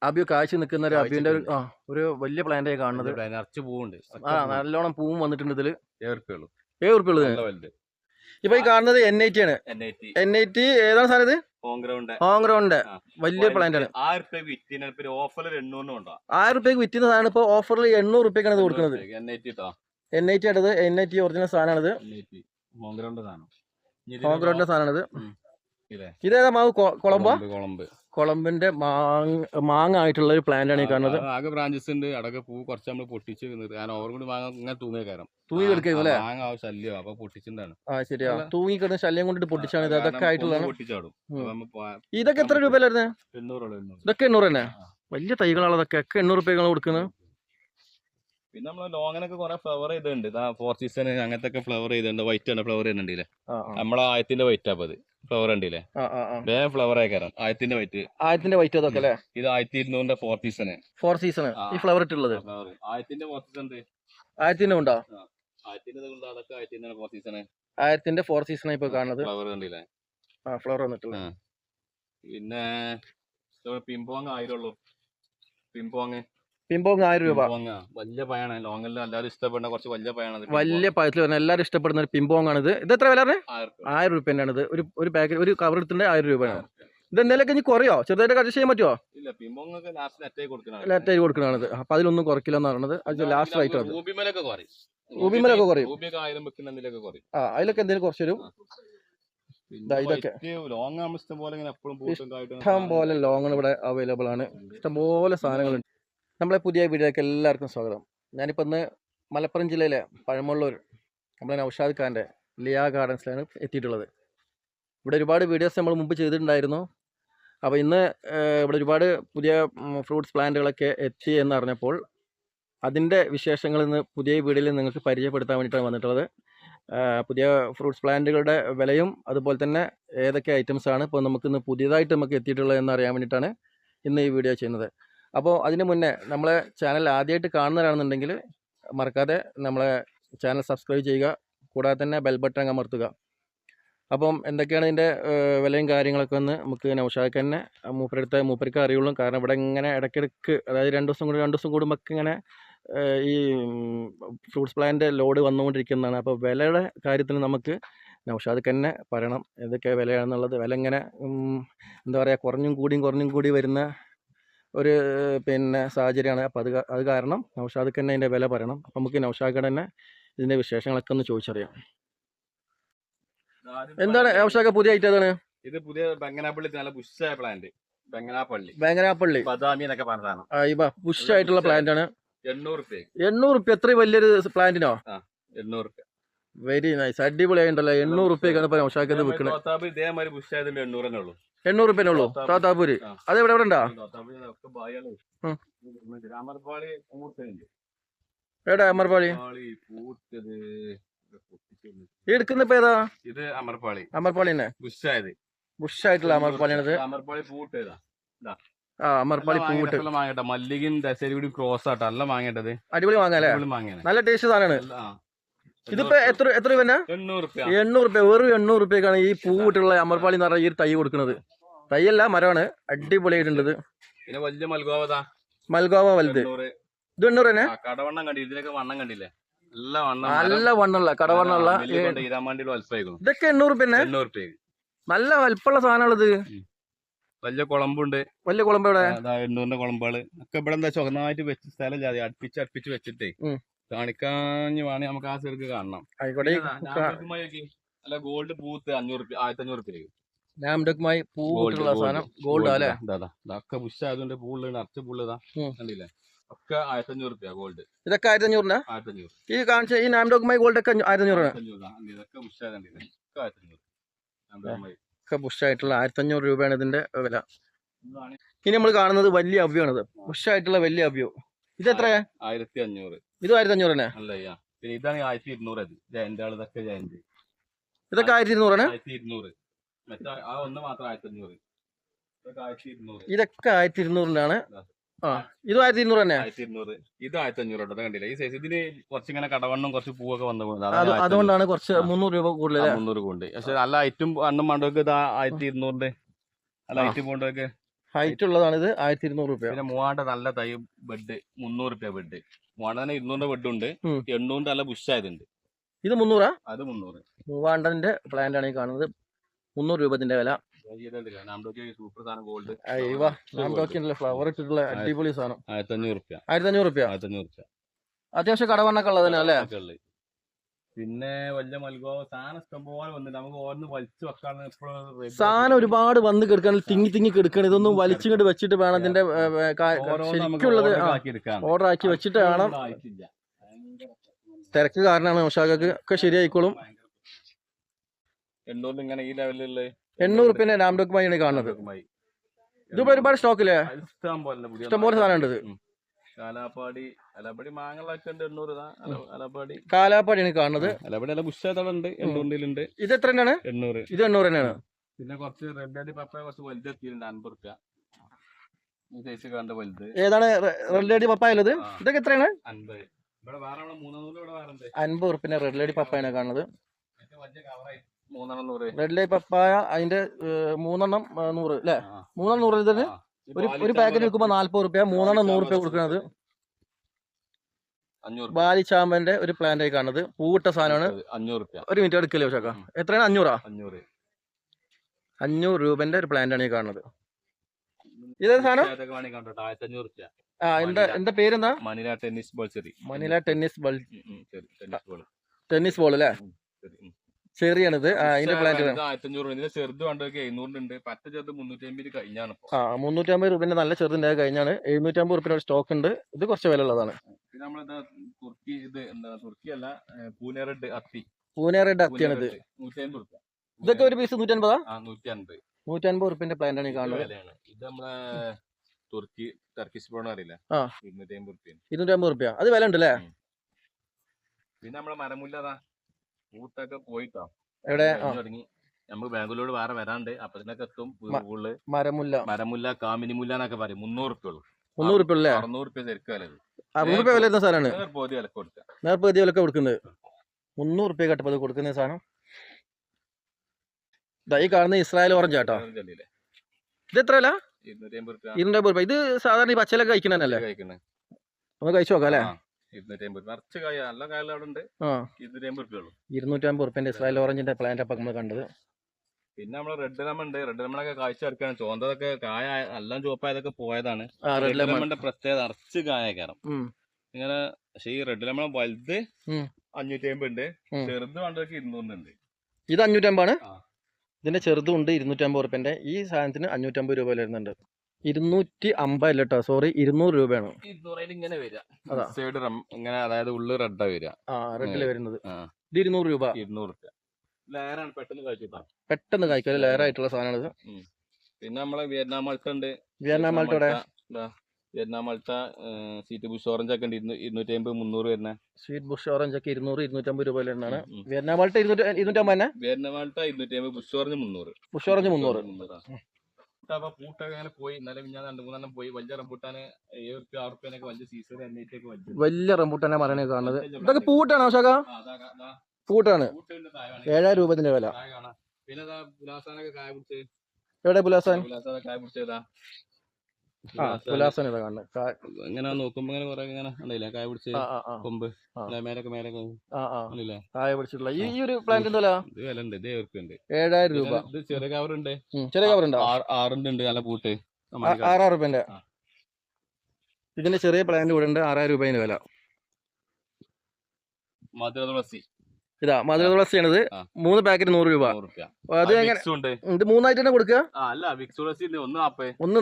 അബിയോ കാഴ്ച നിൽക്കുന്ന ഒരു അബിയുടെ ഒരു വലിയ പ്ലാന്റ് ആയി കാണുന്നത്. നല്ലോണം പൂവും വന്നിട്ടുണ്ട് ഇതില്. 7 ഉറുപ്പിക. ഇപ്പൊ ഈ കാണുന്നത് N80 ആണ്. N80 ഏതാണ് സാധനം? ഇത് ഹോം ഗ്രൗണ്ട് വലിയ പ്ലാന്റ് ആണ്. 1000 രൂപയ്ക്ക് വിറ്റുന്ന സാധനം ഇപ്പൊ ഓഫറിൽ 800 രൂപയ്ക്കാണ് ഇത് കൊടുക്കുന്നത്. N80 അടുത്ത് N80 ഒറിജിനൽ സാധനമാണിത്. ഹോം ഗ്രൗണ്ടിന്റെ സാധനമാണിത്. ഇതേതാ മാവ്? കൊളംബിന്റെ മാങ്ങ ആയിട്ടുള്ള ഒരു പ്ലാന്റ് ആണ് ഈ കാണുന്നത്. ആകെ ബ്രാഞ്ചസ് ഉണ്ട്. അടക്ക പൂ കുറച്ച് നമ്മൾ പൊട്ടിച്ച് ഓവർകൂടി മാങ്ങ ഇങ്ങനെ തൂങ്ങി കിടക്കും അല്ലേ? ശല്യം അപ്പൊ പൊട്ടിച്ചിട്ടാണ്. ശരിയാ, തൂങ്ങി കിടന്ന ശല്യം കൊണ്ടിട്ട് പൊട്ടിച്ചാണ് ഇത്. അതൊക്കെ ആയിട്ടുള്ളതാണ്. ഇതൊക്കെ എത്ര രൂപയിലായിരുന്നു? 800. ഇതൊക്കെ 800 തന്നെ. വലിയ തൈകളാണ് അതൊക്കെ. 800 രൂപയ്ക്കാണ് കൊടുക്കുന്നത്. പിന്നെ നമ്മള് ലോങ്ങിനൊക്കെ കുറെ ഫ്ലവർ ചെയ്തിട്ടുണ്ട്. 4 സീസൺ അങ്ങനത്തെ ഫ്ലവർ ചെയ്തിട്ടുണ്ട്. വൈറ്റ് ആണ് ഫ്ലവർ ചെയ്യുന്നുണ്ടല്ലേ? നമ്മളെ ആയത്തിന്റെ വൈറ്റ് അപ്പൊ അത് ഫ്ലവർ ഉണ്ടല്ലേ? വേഗം ഫ്ലവർ ആയിക്കാരം. ആയത്തിന്റെ വൈറ്റ് അതൊക്കെ അല്ലേ? ഇത് 1200 4 സീസൺ ഈ ഫ്ലവർ ഇട്ടുള്ളത്. ആയത്തിന്റെ 4 സീസൺ ഉണ്ട്. ആയത്തിന്റെ ഉണ്ടോ? അതൊക്കെ ആയത്തിന്റെ 4 സീസൺ. ആയത്തിന്റെ 4 സീസൺ ഇപ്പൊ കാണുന്നത്. ഫ്ലവർ കണ്ടില്ലേ? ഫ്ലവർ വന്നിട്ടുള്ള. പിന്നെ പിമ്പോങ് 1000 ഉള്ളൂ. പിമ്പോങ് 1000 രൂപ. വലിയ പഴമാണ്. ലോങ്ങിൽ എല്ലാവരും ഇഷ്ടപ്പെടുന്ന കുറച്ച് വലിയ പഴമാണ്. വലിയ പഴത്തിൽ വരുന്ന എല്ലാവരും ഇഷ്ടപ്പെടുന്ന ഒരു പിമ്പോങ് ആണ് ഇത്. ഇത് എത്ര വില? 1000 രൂപ തന്നെയാണ് ഇത്. ഒരു പാക്കറ്റ് ഒരു കവർ എടുത്തിട്ട് 1000 രൂപയാണ്. ഇത് എന്തെങ്കിലുമൊക്കെ ഇനി കുറയോ? ചെറുതായിട്ട് അഡ്ജസ്റ്റ് ചെയ്യാൻ പറ്റുമോ? ഇല്ല, പിമ്പോങ് ലാസ്റ്റ് നെറ്റായി കൊടുക്കണത്. അപ്പൊ അതിലൊന്നും കുറയ്ക്കില്ലെന്ന് പറയുന്നത്. അത് ലാസ്റ്റ് റൈറ്റ് ആണ്. ഊബിമലൊക്കെ കുറയും. അതിലൊക്കെ എന്തെങ്കിലും കുറച്ച് തരും. ഇതൊക്കെ ഇഷ്ടം പോലെ ലോങ് ഇവിടെ അവൈലബിൾ ആണ്. ഇഷ്ടംപോലെ സാധനങ്ങളുണ്ട്. നമ്മളെ പുതിയ വീഡിയോയിലേക്ക് എല്ലാവർക്കും സ്വാഗതം. ഞാനിപ്പോൾ ഇന്ന് മലപ്പുറം ജില്ലയിലെ പഴമുള്ളൂർ നമ്മളെ നൗഷാദ് ഖാൻ്റെ ലിയ ഗാർഡൻസിലാണ് എത്തിയിട്ടുള്ളത്. ഇവിടെ ഒരുപാട് വീഡിയോസ് നമ്മൾ മുമ്പ് ചെയ്തിട്ടുണ്ടായിരുന്നു. അപ്പോൾ ഇന്ന് ഇവിടെ ഒരുപാട് പുതിയ ഫ്രൂട്ട്സ് പ്ലാന്റുകളൊക്കെ എത്തി എന്നറിഞ്ഞപ്പോൾ അതിൻ്റെ വിശേഷങ്ങൾ ഇന്ന് പുതിയ വീഡിയോയിൽ നിങ്ങൾക്ക് പരിചയപ്പെടുത്താൻ വേണ്ടിയിട്ടാണ് വന്നിട്ടുള്ളത്. പുതിയ ഫ്രൂട്ട്സ് പ്ലാന്റുകളുടെ വിലയും അതുപോലെ തന്നെ ഏതൊക്കെ ഐറ്റംസാണ് ഇപ്പോൾ നമുക്കിന്ന് പുതിയതായിട്ട് നമുക്ക് എത്തിയിട്ടുള്ളത് എന്നറിയാൻ വേണ്ടിയിട്ടാണ് ഇന്ന് ഈ വീഡിയോ ചെയ്യുന്നത്. അപ്പോൾ അതിന് മുന്നേ നമ്മളെ ചാനൽ ആദ്യമായിട്ട് കാണുന്നവരാണെന്നുണ്ടെങ്കിൽ മറക്കാതെ നമ്മളെ ചാനൽ സബ്സ്ക്രൈബ് ചെയ്യുക. കൂടാതെ തന്നെ ബെൽ ബട്ടൺ അമർത്തുക. അപ്പം എന്തൊക്കെയാണ് ഇതിൻ്റെ വിലയും കാര്യങ്ങളൊക്കെ ഒന്ന് നമുക്ക് നൗഷാദ് തന്നെ മൂപ്പർക്ക് അറിയുള്ളൂ. കാരണം ഇവിടെ ഇങ്ങനെ ഇടയ്ക്കിടയ്ക്ക്, അതായത് 2 ദിവസം കൂടുമ്പോൾ ഇങ്ങനെ ഈ ഫ്രൂട്ട്സ് പ്ലാന്റ് ലോഡ് വന്നുകൊണ്ടിരിക്കുന്നതാണ്. അപ്പോൾ വിലയുടെ കാര്യത്തിൽ നമുക്ക് നൗഷാദ് തന്നെ പറയണം ഏതൊക്കെ വിലയാണെന്നുള്ളത്. വില ഇങ്ങനെ എന്താ പറയുക, കുറഞ്ഞും കൂടി വരുന്ന ഒരു സാഹചര്യമാണ്. അപ്പോൾ അത് കാരണം നൗഷാദ് തന്നെ അതിൻ്റെ വില പറയണം. അപ്പം നമുക്ക് നൗഷാദ് തന്നെ ഇതിൻ്റെ വിശേഷങ്ങളൊക്കെ ഒന്ന് ചോദിച്ചറിയാം. എന്താണ് നൗഷാദ് പുതിയ ഐറ്റം? ഏതാണ് ഇത്? പുതിയ ബംഗനാപ്പള്ളി നല്ല ബുഷായ പ്ലാന്റ്. ബംഗനാപ്പള്ളി ബദാമി എന്നൊക്കെ പറഞ്ഞതാണ്. ബുഷ് ആയിട്ടുള്ള പ്ലാന്റ് ആണ്. 800 രൂപ. എത്ര വലിയൊരു പ്ലാന്റിനോ? 800 രൂപ. Very nice, അടിപൊളിയായിട്ടുണ്ടല്ലോ. 800 രൂപയ്ക്കാണ് ഇപ്പോൾ നൗഷാദ് ഇത് വിൽക്കുന്നത്. ഇതേമാതിരി ബുഷ് ആയതുകൊണ്ട് 800 തന്നെ ഉള്ളൂ. 800 രൂപേനെ ഉള്ളൂ. താത്താപൂര് അത് എവിടെ ഉണ്ടോ? എവിടെ അമർപാളി? എടുക്കുന്ന ഇപ്പൊ ഏതാ? ഇത് അമർപാളി തന്നെ. ബുഷായിട്ടുള്ള അമർപാളിയാണിത്. അമർപാളി പൂട്ട് അമർപാളി പൂട്ട് മല്ലികയും ദശരി കൂടി ക്രോസ് ആട്ടോ. നല്ല മാങ്ങേട്ടത്. അടിപൊളി മാങ്ങല്ലേ? നല്ല ടേസ്റ്റ് സാധനമാണ്. ഇതിപ്പോ എത്ര രൂപ? 800 രൂപ. വെറും 800 രൂപയ്ക്കാണ് ഈ പൂവിട്ടുള്ള അമർപാളി എന്ന് പറഞ്ഞ ഈ തൈ കൊടുക്കുന്നത്. തൈയല്ല, മരമാണ്. അടിപൊളിയായിട്ടുള്ളത്. പിന്നെ വലിയ മൽഗോവ വലുത്. ഇത് 800 തന്നെ. കടവണ്ണം കണ്ടി. ഇതിനൊക്കെ വണ്ണം കണ്ടില്ലേ? നല്ല വണ്ണമുള്ള കടവണ്ണമുള്ള. ഇതൊക്കെ 800 രൂപ തന്നെ. നല്ല വലിപ്പമുള്ള സാധനമാണിത്. വലിയ കുളമ്പുണ്ട്. വലിയ കുളമ്പ് എവിടെ? 800 കുളമ്പുകള് ഒക്കെ ഇവിടെ എന്താ ചുവന്നായിട്ട് വെച്ച് സ്ഥലം ജാതി അടുപ്പിച്ച് വെച്ചിട്ടേ കാണിക്കാഞ്ഞ് വേണേ നമുക്ക് ആ ചെറുക്ക് കാണണം. അല്ല ഗോൾഡ് പൂത്ത് 500 രൂപ 1500 രൂപ. നാംഡക്കുമായി പൂട്ടുള്ള സാധനം ഗോൾഡ് അല്ലേ? ഇതൊക്കെ ബുഷ് ആയതുകൊണ്ട് പൂള് നിറച്ച് പൂളിതാ കണ്ടില്ലേ? ഒക്കെ 1500 രൂപ ഗോൾഡ്. ഇതൊക്കെ 1500. 1500. ഈ കാണിച്ച ഈ നാംഡക്കുമായി ഗോൾഡ് ഒക്കെ 1500. ഇതൊക്കെ ബുഷ് ആയതുണ്ടല്ലേ? ഒക്കെ 1500. ഒക്കെ ബുഷായിട്ടുള്ള 1500 രൂപയാണ് ഇതിന്റെ വില. ഇനി നമ്മൾ കാണുന്നത് വലിയ അവ്യമാണിത്. ബുഷായിട്ടുള്ള വലിയ അവ്യോ. ഇത് എത്രയാ? 1500. ഇത് 1500 തന്നെ. അല്ലയ്യ, പിന്നെ ഇതാണ് 1200. അത് ജയന്റ് ആള്. ഇതൊക്കെ ജയന്റ്. ഇതൊക്കെ 1200 ആണ്. 1200. ഒന്ന് മാത്രം 1500. ഇതൊക്കെ 1200 ഇത് 1200 തന്നെ. 1200. ഇത് 1500 കണ്ടില്ല? ഈ സൈസ്. ഇതിന് കുറച്ചിങ്ങനെ കടവണ്ണും കുറച്ച് പൂവൊക്കെ വന്നു. അതുകൊണ്ടാണ് കുറച്ച് 300 രൂപ കൂടുതൽ. 300 കൊണ്ട്. പക്ഷെ നല്ല ഐറ്റും അണ്ണും മണ്ടൊക്കെ ഇത് 1200. നല്ല ഐറ്റും പോണ്ടൊക്കെ ഹൈറ്റ് ഉള്ളതാണിത് 1200 രൂപ. പിന്നെ മൂവാണ്ട നല്ല തൈ ബെഡ് 300 രൂപ ബെഡ്. മൂവാണ്ട തന്നെ 200 ബെഡ് ഉണ്ട്, 800 നല്ല ബുഷായതുണ്ട്. ഇത് 300? അത് 300. മൂവാണ്ടന്റെ പ്ലാന്റ് ആണ് ഈ കാണുന്നത്. 300 രൂപ ഇതിന്റെ വില. സൂപ്പർ സാധനം ഗോൾഡ്. ഫ്ലവർ ഇട്ടിട്ടുള്ള അടിപൊളി സാധനം. 1500 രൂപ. 1500 രൂപ. 1500 രൂപ. അത്യാവശ്യം കടവണ്ണൊക്കെ ഉള്ളതിന് അല്ലേ? പിന്നെ വലിയ മൽഗോ സാധനം ഇഷ്ടംപോലെ വന്നിട്ട് നമുക്ക് ഓരോന്ന് വലിച്ചു വെക്കാൻ സാധനം ഒരുപാട് വന്ന് കിടക്കാൻ തിങ്ങി തിങ്ങി കിടക്കണം. ഇതൊന്നും വലിച്ചിങ്ങോട്ട് വെച്ചിട്ട് വേണം ഇതിന്റെ ശരിക്കുള്ളത് ഓർഡർ ആക്കി വെച്ചിട്ട് വേണം. തിരക്ക് കാരണമാണ്. ഉഷാഖക്ക് ഒക്കെ ശരിയായിക്കോളും. 800 ഇങ്ങനെ ഈ ലെവലിലുള്ള 800 റുപ്യന്റെ രാംഡോക്കുമായിയാണ് കാണുന്നത്. ഇതിപ്പോ ഒരുപാട് സ്റ്റോക്കില്ലേ? ഇഷ്ടംപോലെ സാധനം ഉണ്ട്. കാലാപ്പാടി മാങ്ങളൊക്കെ ഉണ്ട്. 800. കാലാപ്പാടിയാണ് കാണുന്നത്. കാലാപ്പാടി ബുഷാത്തുണ്ട്. 800 ഇത് എത്ര തന്നെയാണ്? 800. ഇത് 800 തന്നെയാണ്. പിന്നെ കുറച്ച് റെഡ് പപ്പായ കുറച്ച് വലുത് എത്തിയിട്ടുണ്ട്. 50 രൂപ. വലുത് ഏതാണ് റെഡ് ലേഡി പപ്പായ ഉള്ളത്? ഇതൊക്കെ എത്രയാണ്? 50. ഇവിടെ വേറെ 50 റുപ്യന്റെ റെഡ് ലേഡി പപ്പായാണ് കാണുന്നത്. 300. റെഡ് ലേഡി പപ്പായ അതിന്റെ 3 100 അല്ലേ? 3 100 ഇതിന് ഒരു പാക്കറ്റ് വിൽക്കുമ്പോൾ 40 റുപ്യ. 3 100 റുപ്യ കൊടുക്കുന്നത്. ബാലിച്ചാമ്പന്റെ ഒരു പ്ലാന്റ് ആയി കാണുന്നത്. പൂവിട്ട സാധനമാണ്. 500 രൂപ. ഒരു മിനിറ്റ് എടുക്കല്ലേ ഉഷാക്ക? എത്രയാണ്? 500. 500 രൂപന്റെ ഒരു പ്ലാന്റ് ആണ് ഈ കാണുന്നത്. ഇതേ സാധനം? എന്താ പേരെന്താ? Manila tennis ball cherry. Manila tennis ball. Tennis ball അല്ലേ? ചെറിയാണിത്. അതിന്റെ പ്ലാന്റ് 1500. ചെറുത് വേണ്ടതൊക്കെ 700 ഉണ്ട്. പറ്റ ചെറുത് 350 കഴിഞ്ഞാണ്. 350 രൂപന്റെ നല്ല ചെറുതിന്റെ കഴിഞ്ഞാണ്. 750 റുപ്യ സ്റ്റോക്ക് ഉണ്ട്. ഇത് കുറച്ച് വില ഉള്ളതാണ്. പിന്നെ നമ്മളിത് തുർക്കി, ഇത് എന്താ തുർക്കി അല്ല, പൂനെ റെഡ് അത്തി. പൂനെ റെഡ് അത്തിയാണിത്. 150 രൂപ. ഇതൊക്കെ ഒരു പീസ് 150? 150. 150 റുപ്യന്റെ പ്ലാന്റ് ആണ് ഈ കാണുന്നത്. ഇത് നമ്മളെ തുർക്കി ടർക്കിഷ് ബ്രൗൺ അറിയില്ല. 250 രൂപ. 250 റുപ്യ. അത് വില ഉണ്ട് അല്ലേ? പിന്നെ നമ്മളെ മരമുല്ല പൂത്തൊക്കെ പോയിട്ടോ. എവിടെ? നമുക്ക് ബാംഗ്ലൂർ വേറെ വരാണ്ട് അപ്പത്തിനൊക്കെ എത്തും. മരമുല്ല കാമിനിമുല്ല എന്നൊക്കെ പറയും. 300 രൂപ ഉള്ളൂ. 300 രൂപ അല്ലേ? 600 രൂപ ശരിക്കും വില. 600 രൂപ വില വരുന്ന സാധനമാണ്. നേർപകുതി വിലക്ക് കൊടുക്കുക. നേർപകുതി വിലക്ക് കൊടുക്കുന്നത്. 300 രൂപ കട്ടപ്പത് കൊടുക്കുന്ന സാധനം. ഈ കാണുന്ന ഇസ്രായേൽ ഓറഞ്ച് ആട്ടോ. ഇത് എത്ര വില? 250 രൂപ. ഇത് സാധാരണ ഈ പച്ചലൊക്കെ കഴിക്കണല്ലേ? ഒന്ന് കഴിച്ചു നോക്കാം അല്ലേ? 250 റുപ്യന്റെ ഇസ്രായേൽ ഓറഞ്ചിന്റെ പ്ലാന്റ് അപ്പൊ നമ്മൾ കണ്ടത്. പിന്നെ നമ്മള് റെഡ് ലെമൺ ഉണ്ട്. റെഡ് ലെമണൊക്കെ കാഴ്ച എടുക്കാണ്. ചോന്തതൊക്കെ കായ എല്ലാം ചുവപ്പായതൊക്കെ പോയതാണ്. റെഡ് ലെമണിന്റെ പ്രത്യേകത അറച്ച് കായ കയറും ഇങ്ങനെ. പക്ഷെ ഈ റെഡ് ലെമൺ വലുത് 550 ഉണ്ട്. ചെറുത് വേണ്ടതൊക്കെ 200 ഉണ്ട്. ഇത് 550 ആണ്. ഇതിന്റെ ചെറുതും ഉണ്ട് 250 റുപ്യന്റെ. ഈ സാധനത്തിന് 550 രൂപ വരുന്നുണ്ട്. 250 അല്ല കേട്ടോ, സോറി, 200 രൂപയാണ്. 200 ഇങ്ങനെ വരിക. ഇങ്ങനെ, അതായത് ഉള്ളു റെഡാ വരിക. റെഡില് വരുന്നത്. ഇത് 200 രൂപ. 200 രൂപ. ലെയറാണ്. പെട്ടെന്ന് കായ്ക്കും. ലെയർ ആയിട്ടുള്ള സാധനമാണ് ഇത്. പിന്നെ നമ്മളെ വിയറ്റ്നാം മൾട്ട ഉണ്ട്. വിയറ്റ്നാം മൾട്ടയുടെ Vietnam Malta sweet bush orange ഒക്കെ ഉണ്ട്. 250 300 വരുന്ന സ്വീറ്റ് ബുഷ് ഓറഞ്ച് ഒക്കെ 200 250 രൂപ വരുന്നതാണ്. വിയറ്റ്നാം മൾട്ട 250 തന്നെ. Vietnam Malta 250. Bush orange 300. Bush orange 300. പൂട്ടൊക്കെ അങ്ങനെ പോയി. ഇന്നലെ ഞാൻ 2-3 പോയി. വലിയ റംബൂട്ടാന് 7 രൂപ 6 രൂപ വലിയ സീസൺ വലിയ റംബൂട്ടാനെ മരണ കാണുന്നത്. ഇതൊക്കെ പൂട്ടാണോ ഷാക്ക? പൂട്ടാണ്. 7000 രൂപ ഇതിന്റെ വില. പിന്നെ കായ പിടിച്ച്. എവിടെ പുലാസാൻ? കായ പിടിച്ചതാ. പുലാസാൻ ഇതാ കാണുന്നത്. ഇങ്ങനെ നോക്കുമ്പോ ഇങ്ങനെ കുറെ ഇങ്ങനെ ഉണ്ടല്ലേ കായ പിടിച്ച് കൊമ്പ് മേലൊക്കെ കായ പിടിച്ചിട്ടുള്ള ഈ ഒരു പ്ലാന്റ് എന്താ വില ഉണ്ട്? ഇത് 7000 രൂപ. ഇത് ചെറിയ കവറുണ്ട്. ചെറിയ കവറുണ്ടോ? 6 ഉണ്ട് നല്ല പൂട്ട്. 6 രൂപന്റെ. ഇതിന്റെ ചെറിയ പ്ലാന്റ് കൂടെ ഉണ്ട്. 6000 രൂപയുടെ വില. മധുര തുളസി. ഇതാ മധുര തുളസിയാണിത്. 3 പാക്കറ്റ് 100 രൂപ. അത് എങ്ങനെ? ഇത് 3 ആയിട്ട് തന്നെ കൊടുക്കുക? 140. 3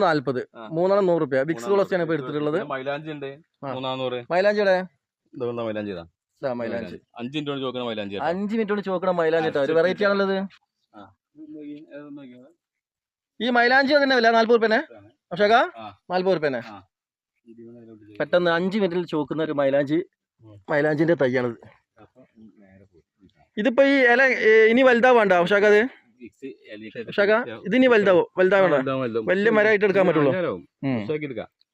100 രൂപ. വിക്സ് തുളസിയാണ് ഇപ്പൊ എടുത്തിട്ടുള്ളത്. മൈലാഞ്ചി ഉണ്ട് 300. മൈലാഞ്ചിയുടെ മൈലാഞ്ചി 5 മിനിറ്റ് കൊണ്ട് ചോക്കണം. മൈലാഞ്ചി 5 മിനിറ്റ് കൊണ്ട് ചോക്കണം. മൈലാഞ്ചി ഒരു വെറൈറ്റി ആണുള്ളത്. ഈ മൈലാഞ്ചി തന്നെ വില 40 രൂപ. പക്ഷേ 40 രൂപ. പെട്ടെന്ന് 5 മിനിറ്റിൽ ചോക്കുന്ന ഒരു മൈലാഞ്ചിന്റെ തൈയാണിത്. ഇതിപ്പോ ഈ ഇല ഇനി വലുതാവണ്ട ഉഷാക്ക? അത് ഉഷാക്ക ഇതിനി വലുതാവണ്ട. വലിയ മരമായിട്ട് എടുക്കാൻ പറ്റുള്ളൂ.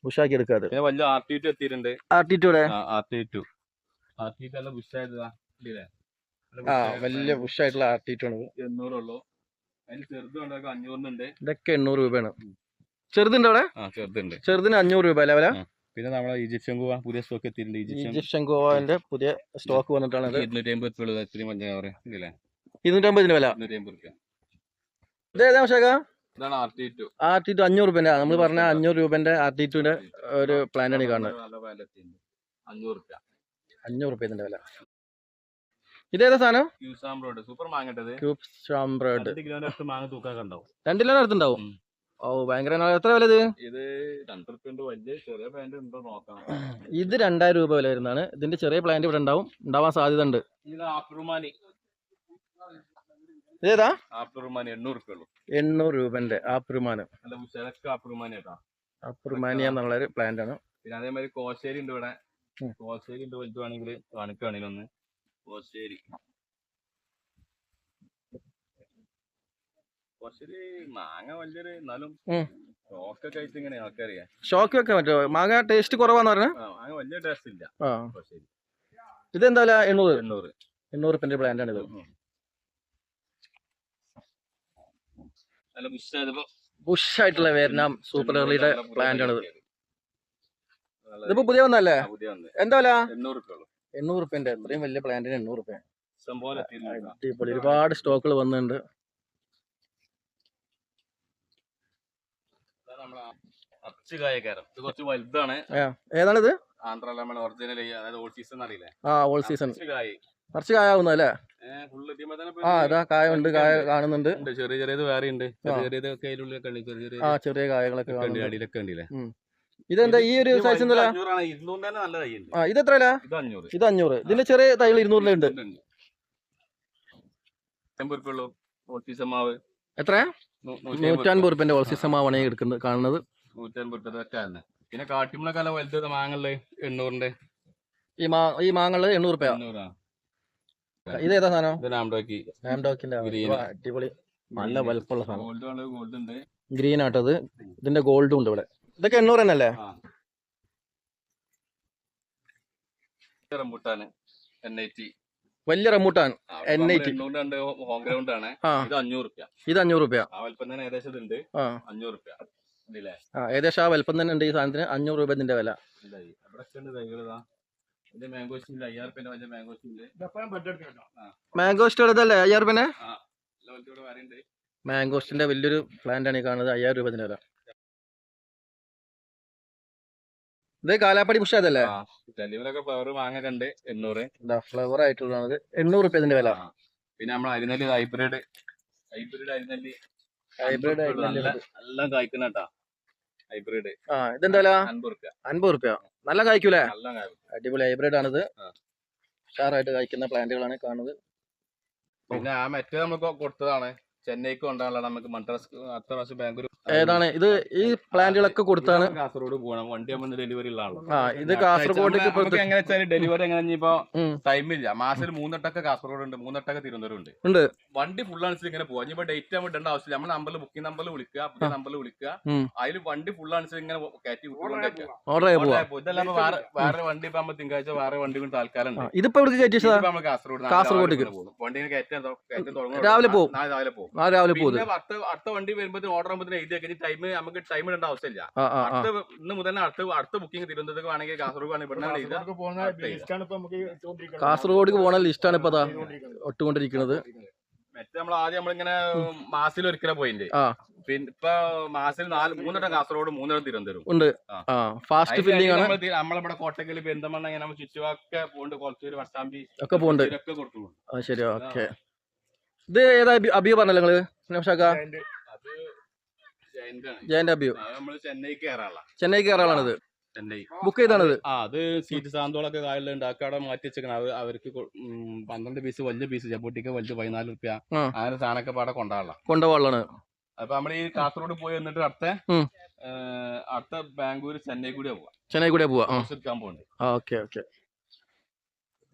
ഉഷാക്കി എടുക്കാതെ. വലിയ ബുഷായിട്ടുള്ള ആർട്ടിറ്റ് ആണ്. ഇതൊക്കെ 800 രൂപയാണ്. ചെറുതുണ്ട് അവിടെ? ചെറുതുണ്ട്. ചെറുതിന് 500 രൂപ അല്ലേ വില? പിന്നെ നമ്മളെ ഈജിപ്ഷ്യൻ ഗോവ പുതിയ സ്റ്റോക്ക് എത്തിയിട്ടുണ്ട്. ഈജിപ്ഷ്യൻ ഗോവന്റെ പുതിയ സ്റ്റോക്ക് വന്നിട്ടാണ് 250 250 വില. ഇത് ഏതാ ഷാക്ക? ഇതാണ് RT2. RT2 500 രൂപന്റെ. നമ്മൾ പറഞ്ഞ 500 രൂപന്റെ RT2ന്റെ ഒരു പ്ലാന്റാണ് ഈ കാണുന്നത്. 500 രൂപ ഇതിന്റെ വില. ഇതേതാ സാധനം? സൂപ്പർ മാങ്ങ. ക്യൂബ് ഷാംബ്രഡ്. 2 കിലോന്റെ അടുത്ത് മാങ്ങ തൂക്കാൻ ഉണ്ടാവും. 2 കിലോന്റെ അടുത്തുണ്ടാവും. ഓ ഭയങ്കര. എത്ര വില ഇത്? ഇത് 2 റുപ്യ വലിയ ചെറിയ പ്ലാന്റ് ഉണ്ടോ നോക്കാം. ഇത് 2000 രൂപ വില വരുന്നതാണ്. ഇതിന്റെ ചെറിയ പ്ലാന്റ് ഇവിടെ ഉണ്ടാവാൻ സാധ്യത ഉണ്ട്. ഇത് ആഫ്രുമാനി. ഇതേതാ? ആഫ്രുമാനി 800 റുപ്യ ഉള്ളൂ. 800 രൂപന്റെ ആഫ്രുമാനി. ആഫ്രുമാനി എന്നുള്ളൊരു പ്ലാന്റ് ആണ്. പിന്നെ അതേമാതിരി കോശേരി ഉണ്ട് ഇവിടെ. കോശേരി ഉണ്ട് വലുതാണെങ്കിൽ കാണിക്കുകയാണെങ്കിൽ ഒന്ന്. കോശേരി മാങ്ങ വലിയൊരു എന്നാലും ഷോക്കൊക്കെ ആയിട്ട് ഇങ്ങനെ ആൾക്കറിയാം. ഷോക്ക് വെക്കാൻ പറ്റുമോ? മാങ്ങ ടേസ്റ്റ് കുറവാന്ന് പറഞ്ഞ? മാങ്ങ വലിയ ടേസ്റ്റ് ഇല്ല. ഇതെന്താ 800 രൂപന്റെ പ്ലാന്റ് ആണ് ഇത്. ബുഷ് ആയിട്ടുള്ള വിയറ്റ്നാം സൂപ്പർ എർലിയുടെ പ്ലാന്റ് ആണ് ഇത്. ഇതിപ്പോ പുതിയ വന്നല്ലേ? എന്താ വില? 800 രൂപന്റെ. ഇത്രയും വലിയ പ്ലാന്റിന് 800 രൂപ. അടിപൊളി. ഒരുപാട് സ്റ്റോക്കുകൾ വന്നിട്ടുണ്ട്. കുറച്ച് വലുതാണ്. ഏതാണിത്? ആന്ധ്ര ലെമൺ ഒറിജിനൽ, അതായത് ഓൾ സീസൺ അറിയില്ലേ? All season. കുറച്ച് കായാവുന്നല്ലേ? ഇതാ കായ ഉണ്ട്. കായ കാണുന്നുണ്ട്. ചെറിയ ചെറിയത് വേറെ ഉണ്ട്. ചെറിയ കായകളൊക്കെ അടിയിലൊക്കെ ഉണ്ടല്ലേ. ഇതെന്താ ഈ ഒരു സൈസ്? ഇത് എത്ര? ഇത് 500. ഇതിന്റെ ചെറിയ തൈകൾ 200 ഉണ്ട്. എത്ര? 150 രൂപന്റെ ഓൾ സീസൺ മാവാണ് എടുക്കുന്നത് കാണുന്നത്. 150 രൂപ. പിന്നെ കാട്ടിമുളക്കല്ല വലുത് മാങ്ങല്ലേ 800. ഈ മാങ്ങകള് 800 രൂപ. ഇതേതാ സാധനം? നാംഡോക്കിന്റെ അടിപൊളി നല്ല വലുപ്പമുള്ള സാധനം. ഗ്രീൻ ആട്ടത്. ഇതിന്റെ ഗോൾഡും ഉണ്ട് ഇവിടെ. ഇതൊക്കെ 800 തന്നെയല്ലേ? വലിയ റംബൂട്ടാൻ N80. ഇത് 500 രൂപ. ഏകദേശം ആ വലുപ്പം തന്നെ ഉണ്ട് ഈ സാധനത്തിന്. 500 രൂപ ഇതിന്റെ വില. മാംഗോസ്റ്റ് എടുത്തല്ലേ 5000 രൂപ? മാംഗോസ്റ്റിന്റെ വലിയൊരു പ്ലാന്റ് ആണ് ഈ കാണുന്നത്. 5000 രൂപ ഇതിന്റെ വില. ഇത് കാലാപ്പടി പുഷ് അതല്ലേ? ഫ്ലവർ ആയിട്ടുള്ളത് 800 രൂപ ഇതിന്റെ വില. പിന്നെ നമ്മൾ അരിനെല്ലി ഹൈബ്രിഡ് എല്ലാം കായ്ക്കുന്നാട്ടാ. ഹൈബ്രിഡ് ഇതെന്താ 50 രൂപ. നല്ല കായ്ക്കൂലേ? അടിപൊളി ഹൈബ്രിഡ് ആണിത്. ഉഷാറായിട്ട് കായ്ക്കുന്ന പ്ലാന്റുകളാണ് കാണുന്നത്. പിന്നെ ആ മറ്റേ നമുക്ക് കൊടുത്തതാണ്. ചെന്നൈക്ക് കൊണ്ടാണല്ലോ നമുക്ക് മദ്രാസ് അടുത്ത പ്രാവശ്യം ബാംഗ്ലൂർ. ഏതാണ് ഇത്? ഈ പ്ലാന്റുകളൊക്കെ കൊടുത്താണ്. കാസർഗോഡ് പോകണം. വണ്ടി ആകുമ്പോൾ ഡെലിവറി ഉള്ള ആളാണ്. ഇത് കാസർഗോഡ് എങ്ങനെ വെച്ചാൽ ഡെലിവറി എങ്ങനെ ഇപ്പൊ ടൈമില്ല. മാസത്തിൽ 3 വട്ടമൊക്കെ കാസർഗോഡ് ഉണ്ട്, 3 വട്ടമൊക്കെ തിരുവനന്തപുരം ഉണ്ട്. വണ്ടി ഫുൾ അനുസരിച്ച് ഇങ്ങനെ പോവാ. ഇനിയിപ്പോ ഡേറ്റ് ആകുമ്പോൾ ഇടേണ്ട ആവശ്യമില്ല. നമ്മൾ നമ്പറിൽ ബുക്കിംഗ് നമ്പറിൽ വിളിക്കുക, പുതിയ നമ്പറിൽ വിളിക്കുക. അതിൽ വണ്ടി ഫുൾ അനുസരിച്ച് ഇങ്ങനെ കയറ്റി ഇതെല്ലാം വേറെ വണ്ടി ഇപ്പൊ നമ്മൾ തിങ്കളാഴ്ച വേറെ വണ്ടി കൊണ്ട് താൽക്കാലം ഉണ്ട്. ഇതിപ്പോ നമ്മൾ കാസർഗോഡ് വണ്ടി കയറ്റാൻ തുടങ്ങും. രാവിലെ പോകും. അടുത്ത വണ്ടി വരുമ്പോൾ ഓർഡർ ആകുമ്പോൾ എഴുതി ടൈം നമുക്ക് ടൈം ഇടേണ്ട ആവശ്യമില്ല. ഇന്ന് മുതൽ അടുത്ത ബുക്കിംഗ് തിരുവനന്തപുരത്ത് വേണമെങ്കിൽ കാസർഗോഡ് കാസർഗോഡ് പോകണ ലിസ്റ്റാണ് ഇപ്പൊ ഒട്ടുകൊണ്ടിരിക്കുന്നത്. മറ്റേ നമ്മൾ ആദ്യം നമ്മളിങ്ങനെ മാസത്തിൽ ഒരിക്കലും പോയില്ലേ. പിന്നെ ഇപ്പൊ മാസത്തിൽ 3 വട്ടം കാസർഗോഡ്, 3 വട്ടം തിരുവനന്തപുരം ഉണ്ട്. ഫാസ്റ്റ് ഫില്ലിംഗ് ആണ്. നമ്മളിവിടെ കോട്ടക്കൽ പെരിന്തൽമണ്ണ ഇങ്ങനെ ചുറ്റുവൊക്കെ പോകുന്നുണ്ട്. കുറച്ചൊരു വട്ടാമ്പി ഒക്കെ പോകുന്നുണ്ട്. ഒക്കെ കൊടുത്തു. ശരി, ഓക്കെ. ഇത് ഏതാ അബിയോ പറഞ്ഞല്ലോ നിങ്ങള്? ജയന്റ് അബിയോ. ചെന്നൈക്ക് കയറാളാണിത്. ബുക്ക് ചെയ്താണിത്. അത് സീറ്റ് സാന്തോളൊക്കെ കായലിൽ ഉണ്ടാക്കാടെ മാറ്റി വെച്ചേക്കണം. അവർക്ക് 12 പീസ് വലിയ പീസ് ചപ്പൊട്ടിക്ക് വലുത് 14 രൂപ. അങ്ങനെ സാധനമൊക്കെ പാടെ കൊണ്ടുപോകാനാണ്. അപ്പൊ നമ്മൾ ഈ കാസർഗോഡ് പോയി വന്നിട്ട് അടുത്ത ബാംഗ്ലൂർ ചെന്നൈ കൂടെ പോവാ. എടുക്കാൻ പോകുന്നുണ്ട്. Okay okay.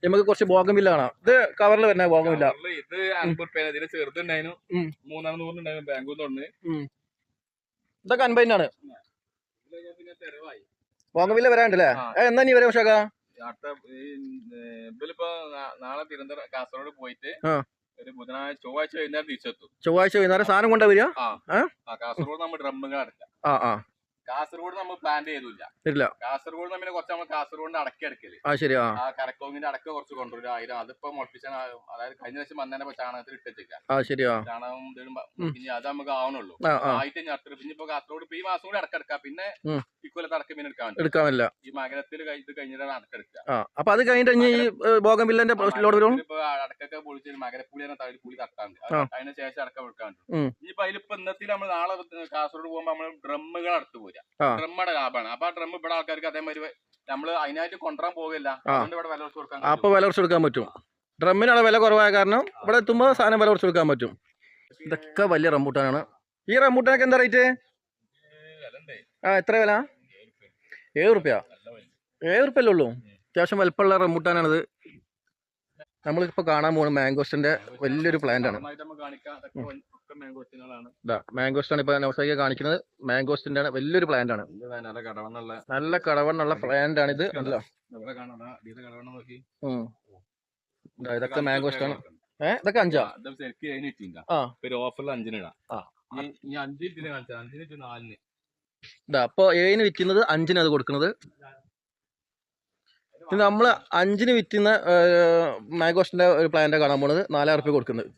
നമുക്ക് കുറച്ച് ബോഗൻവില്ല കാണാം. ഇത് കവറിൽ വരുന്ന ബോഗൻവില്ല. ഇത് 50 രൂപ. ഇതിന് ചെറുതുണ്ടായിരുന്നു, 300 ഉണ്ടായിരുന്നു ബാംഗ്ലൂർ തൊണ്ട്. ഇതൊക്കെ 50 ആണ്. ബോഗൻവില്ല വരാണ്ടല്ലേ? എന്നാ നീ വരാം ഷാക്ക? ഇപ്പൊ നാളെ തിരുവനന്തപുരം കാസർഗോഡ് പോയിട്ട് ഒരു ബുധനാഴ്ച ചൊവ്വാഴ്ച വൈകുന്നേരം തിരിച്ചെത്തും. ചൊവ്വാഴ്ച വൈകുന്നേരം സാധനം കൊണ്ടാ വരിക? കാസർഗോഡ് നമ്മൾ ഡ്രമ്മുകൾ അടക്കാം. കാസർഗോഡ് നമ്മൾ പ്ലാൻ ചെയ്തില്ല. കാസർഗോഡ് നമ്മൾ കുറച്ച് നമ്മൾ കാസർഗോഡിന്റെ അടക്കി എടുക്കല്. ശരി. കരക്കോങ്ങിന്റെ അടക്ക കുറച്ച് കൊണ്ടുവരും 1000. അതിപ്പോ മുളപ്പിച്ച, അതായത് കഴിഞ്ഞ വർഷം വന്നതിനെ ചാണകത്തിൽ ഇട്ടേക്കാം. ചാണകം ഇനി അത് നമുക്ക് ആവണുള്ളൂ. ആയിട്ട് പിന്നെ ഇപ്പൊ കാസർഗോഡ് ഈ മാസം കൂടി അടക്കെടുക്കാം. പിന്നെ ഇക്കൊല്ലത്ത് അടക്കം പിന്നെ എടുക്കാമില്ല. ഈ മകരത്തിൽ ഇത് കഴിഞ്ഞിട്ടാണ് അടക്കെടുക്കുക. അപ്പൊ അത് കഴിഞ്ഞിട്ട് ഇപ്പൊ അടക്കൊക്കെ പൊളിച്ച് മകരപ്പുളി തഴി പുളി തട്ടാണ്ട് അതിന് ശേഷം അടക്കം എടുക്കാണ്ട്. ഇനിയിപ്പോ അതിലിപ്പോ ഇന്നത്തിൽ നമ്മൾ നാളെ കാസർഗോഡ് പോകുമ്പോ നമ്മൾ ഡ്രമ്മുകൾ അടുത്ത് പോരാ. ഡ്രമ്മയുടെ ലാഭമാണ്. അപ്പൊ ആ ഡ്രം ഇവിടെ ആൾക്കാർക്ക് അതേമാതിരി നമ്മള് അതിനായിട്ട് കൊണ്ടുവരാൻ പോകില്ല. അതുകൊണ്ട് ഇവിടെ വില കുറച്ച് കൊടുക്കാൻ. അപ്പൊ വില കുറച്ച് കൊടുക്കാൻ പറ്റും. ഡ്രമ്മിനാണ് വില കുറവായ കാരണം ഇവിടെ എത്തുമ്പോ സാധനം വില കുറച്ച് കൊടുക്കാൻ പറ്റും. ഇതൊക്കെ വലിയ റംബൂട്ടാനാണ്. ഈ റംബൂട്ടാനൊക്കെ എന്താ റേറ്റ്? എത്ര വില? 7 റുപ്യ. 7 റുപ്യല്ലേ ഉള്ളൂ. അത്യാവശ്യം വലിപ്പമുള്ള റംബൂട്ടാനാണിത്. നമ്മളിപ്പോ കാണാൻ പോകുന്ന മാംഗോസ്റ്റിന്റെ വലിയൊരു പ്ലാന്റ് ആണ്. മാംഗോസ്റ്റാണ് ഇപ്പൊ നൗസായിക്ക് കാണിക്കുന്നത്. മാംഗോസ്റ്റിന്റെ ആണ്, വലിയൊരു പ്ലാന്റ് ആണ്. നല്ല കടവണ്ണുള്ള പ്ലാന്റ് ആണ് ഇത്. ഇതൊക്കെ മാംഗോസ്റ്റാണ്. ഇതൊക്കെ 5. ഓഫറിൽ 5 ഇടാം. അപ്പൊ 7 വിൽക്കുന്നത് 5 അത് കൊടുക്കുന്നത്. നമ്മള് 5 വിറ്റുന്ന മാംഗോസ്റ്റിന്റെ ഒരു പ്ലാന്റ് കാണാൻ പോണത് 4000 റുപ്യ കൊടുക്കുന്നത്.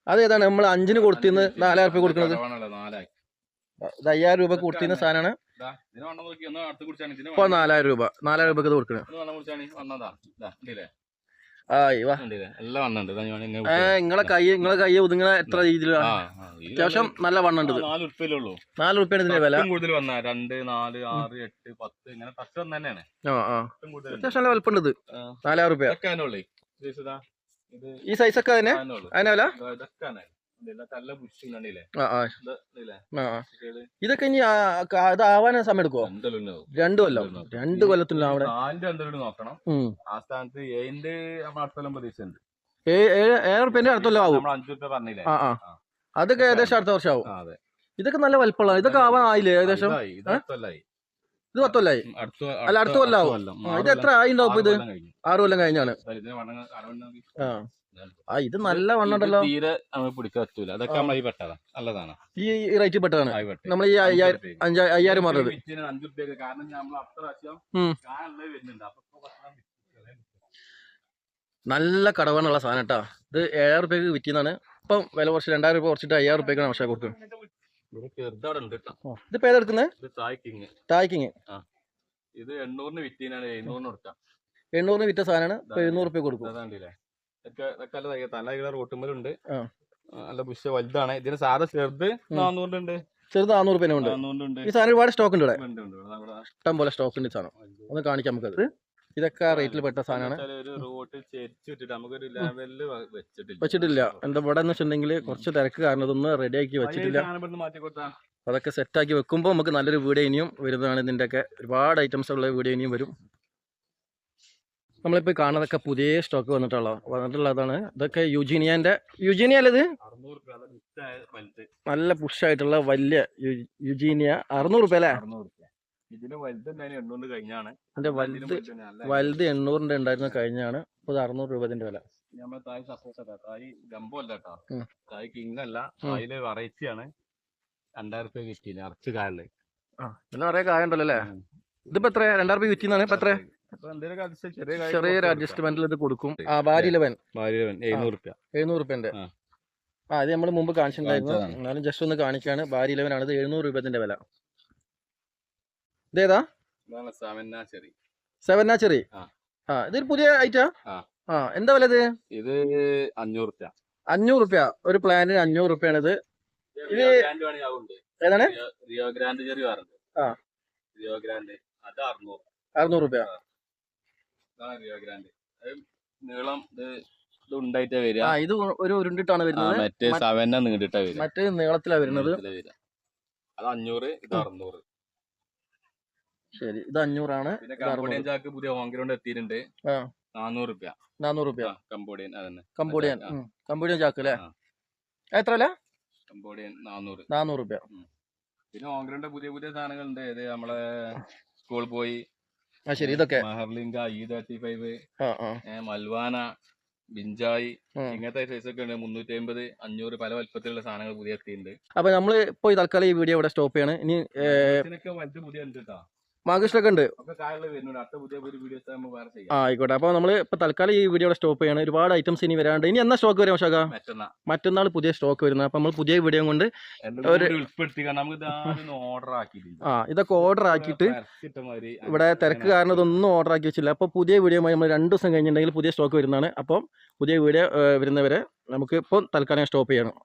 അത് ഏതാണ് നമ്മൾ 5 കൊടുത്തിന്ന് 4000 റുപ്യ കൊടുക്കുന്നത്? 5000 രൂപ കൊടുത്തിരുന്ന സാധനമാണ് ഇപ്പൊ 4000 രൂപ. 4000 രൂപക്ക് ഇത് കൊടുക്കുന്നത്. നിങ്ങളെ കൈ ഒതുങ്ങുന്ന എത്ര രീതിയിലാണ്? അത്യാവശ്യം നല്ല വണ്ണുണ്ട്. 4 റുപ്യാണ് ഇതിന്റെ വില. കൂടുതൽ 2, 4, 6, 8, 10 ഇങ്ങനെ തന്നെയാണ്. അത്യാവശ്യം നല്ല വലുപ്പുണ്ട് ഇത്. 4000 റുപ്യ. ഈ സൈസ് ഒക്കെ അതിനെ വില. ഇതൊക്കെ ഇനി ഇതാവാൻ സമയം എടുക്കുവോ? 2 കൊല്ലം. 2 കൊല്ലത്തിനുള്ള അവിടെ നോക്കണം. ആ സ്ഥാനത്ത് 7 റുപ്യന്റെ അടുത്തല്ലോ ആവും. അതൊക്കെ ഏകദേശം അടുത്ത വർഷം ആവും. ഇതൊക്കെ നല്ല വലിപ്പമുള്ള. ഇതൊക്കെ ആവാൻ ആയില്ലേ ഏകദേശം? ഇത് 10 കൊല്ലായി. അല്ല, അടുത്ത കൊല്ലാവും. ഇത് എത്ര ആയിണ്ടാവും ഇപ്പൊ? ഇത് 6 കൊല്ലം കഴിഞ്ഞാണ്. ഇത് നല്ല വണ്ണുണ്ടല്ലോ. തീരെ പിടിക്കാൻ പറ്റൂല. അതൊക്കെ നമ്മൾ ഈ പെട്ടതാണ്. നല്ലതാണ്. ഈ റേറ്റ് പെട്ടതാണ്. നമ്മൾ ഈ 5000 മാറുന്നത്. കാരണം നമ്മൾ അത്ര വരുന്നുണ്ട്. നല്ല കടവണ്ണുള്ള സാധനം കേട്ടാ. ഇത് 7000 റുപ്യക്ക് വിറ്റിന്നാണ്. ഇപ്പം വില കുറച്ച് 2000 രൂപ കുറച്ചിട്ട് 5000 റുപ്യക്കാണ് പക്ഷേ കൊടുക്കുന്നത്. ഇതിപ്പോ ഏതെടുക്കുന്നത്? തായ്ക്കിങ്. ഇത് 800 വിറ്റീനാണ്. 700 കൊടുക്കാം. 800 വിറ്റ സാധനമാണ്. ഇപ്പൊ 700 റുപ്യ കൊടുക്കും. തല റോട്ടുമ്മലുണ്ട്. നല്ല പുഷ വലുതാണ്. ഇതിന് സാധാ ചെറുത് 400 ഉണ്ട്. ചെറുത് 400 റുപ്യ ഉണ്ട്. ഈ സാധനം ഒരുപാട് സ്റ്റോക്ക് ഉണ്ട് ഇവിടെ. ഇഷ്ടം പോലെ സ്റ്റോക്ക് ഉണ്ട് ഈ സാധനം. ഒന്ന് കാണിക്കാം നമുക്ക്. ഇതൊക്കെ റേറ്റിൽ പെട്ട സാധനമാണ്. വെച്ചിട്ടില്ല. എന്താ ഇവിടെ എന്ന് വെച്ചിട്ടുണ്ടെങ്കിൽ കുറച്ച് തിരക്ക് കാരണം ഇതൊന്നും റെഡിയാക്കി വെച്ചിട്ടില്ല. അതൊക്കെ സെറ്റാക്കി വെക്കുമ്പോൾ നമുക്ക് നല്ലൊരു വീഡിയോ ഇനിയും വരുന്നതാണ്. ഇതിൻ്റെ ഒക്കെ ഒരുപാട് ഐറ്റംസ് ഉള്ള വീഡിയോ ഇനിയും വരും. നമ്മളിപ്പോൾ കാണുന്നതൊക്കെ പുതിയ സ്റ്റോക്ക് വന്നിട്ടുള്ളതാണ്. ഇതൊക്കെ യുജീനിയ അല്ലേ ഇത്? നല്ല പുഷായിട്ടുള്ള വലിയ യുജീനിയ 600 റുപ്യ അല്ലേ? ഇതിന്റെ വലുത് 800 കഴിഞ്ഞാണ്. ഇതിന്റെ വലുത് 800 ഉണ്ടായിരുന്ന കഴിഞ്ഞാണ്. ഇപ്പൊ 600 രൂപ ഇതിന്റെ വില. നമ്മളെ തായ് സപ്പോർട്ട് തായ് ഗംബോ അല്ല കേട്ടോ. തായ് കിങ് അല്ല. അതില് വെറൈറ്റി ആണ്. 2000 റുപ്യ കിട്ടിയില്ല. അറച്ച് കായല്ലേ. ഇതിന് കുറേ കായ ഉണ്ടല്ലോ അല്ലേ? ഇതിപ്പോ എത്ര? 2000 റുപ്യ കിട്ടിയെന്നാണ്. ഇപ്പൊ എത്ര? ചെറിയൊരു അഡ്ജസ്റ്റ്മെന്റിൽ ഇത് കൊടുക്കും. ഭാര്യ 700 റുപ്യന്റെ. ഇത് നമ്മൾ മുമ്പ് കാണിച്ചിട്ടുണ്ടായിരുന്നു. എന്നാലും ജസ്റ്റ് ഒന്ന് കാണിക്കാണ്. ഭാര്യ 11 ആണ്. ഇത് 700 രൂപത്തിന്റെ വില. ഇതേതാ? 7 ചെറി. ഇതൊരു പുതിയ ഐറ്റാ. എന്താ വില ഇത്? ഇത് 500 റുപ്യ. 500 റുപ്യ ഒരു പ്ലാന്റിന് 500 റുപ്യാണ് ഇത്. ഇത് ഏതാണ്? Rio grand cherry. Rio grand അത് 600 റുപ്യ. റിയോ ഗ്രാൻഡ് നീളം ഇത് ഉണ്ടായിട്ടാ വരിക. ഇത് ഒരു ഉരുണ്ടിട്ടാണ് വരുന്നത്. മറ്റേ 7 നീണ്ടിട്ടാ വരിക. മറ്റേ നീളത്തിലാ വരുന്നത്. അത് 500. ഇത് 600. ശരി, ഇത് 500 ആണ്. കമ്പോഡിയൻ ചാക്ക് പുതിയ ഹോംഗ്രൗണ്ട് എത്തിയിട്ടുണ്ട്. 400 റുപ്യ. 400 റുപ്യ. കമ്പോഡിയൻ അതന്നെ. കമ്പോഡിയൻ ചാക്ക് അല്ലേ? എത്ര വില? കമ്പോഡിയൻ 400 റുപ്യ. പിന്നെ ഹോംഗ്രൗണ്ട് പുതിയ സാധനങ്ങളുണ്ട്. ഇത് നമ്മളെ സ്കൂൾ പോയി. ശരി, ഇതൊക്കെ മഹർലിംഗ E35, മൽവാന, ബിഞ്ചായി ഇങ്ങനത്തെ സൈസ് ഒക്കെ ഉണ്ട്. 350, 500 പല വലുപ്പത്തിലുള്ള സാധനങ്ങൾ പുതിയ എത്തിയിട്ടുണ്ട്. അപ്പൊ നമ്മള് ഇപ്പൊ തൽക്കാലം ഈ വീഡിയോ ഇവിടെ സ്റ്റോപ്പ് ചെയ്യാണ്. ഇനി പുതിയ ഉണ്ട് കേട്ടോ, മാഗിസ്റ്റൊക്കെ ഉണ്ട്. ആയിക്കോട്ടെ. അപ്പോൾ നമ്മൾ ഇപ്പോൾ തൽക്കാലം ഈ വീഡിയോ സ്റ്റോപ്പ് ചെയ്യാണ്. ഒരുപാട് ഐറ്റംസ് ഇനി വരാണ്ട്. ഇനി എന്നാ സ്റ്റോക്ക് വരാം ഷാക? മറ്റന്നാൾ പുതിയ സ്റ്റോക്ക് വരുന്നത്. അപ്പോൾ നമ്മൾ പുതിയ വീഡിയോ കൊണ്ട് ഇതൊക്കെ ഓർഡർ ആക്കിയിട്ട് ഇവിടെ തിരക്ക് കാരണം ഇതൊന്നും ഓർഡർ ആക്കി വെച്ചില്ല. അപ്പോൾ പുതിയ വീഡിയോ നമ്മൾ 2 ദിവസം കഴിഞ്ഞിട്ടുണ്ടെങ്കിൽ പുതിയ സ്റ്റോക്ക് വരുന്നതാണ്. അപ്പം പുതിയ വീഡിയോ വരുന്നവരെ നമുക്ക് ഇപ്പോൾ തൽക്കാലം സ്റ്റോപ്പ് ചെയ്യണം.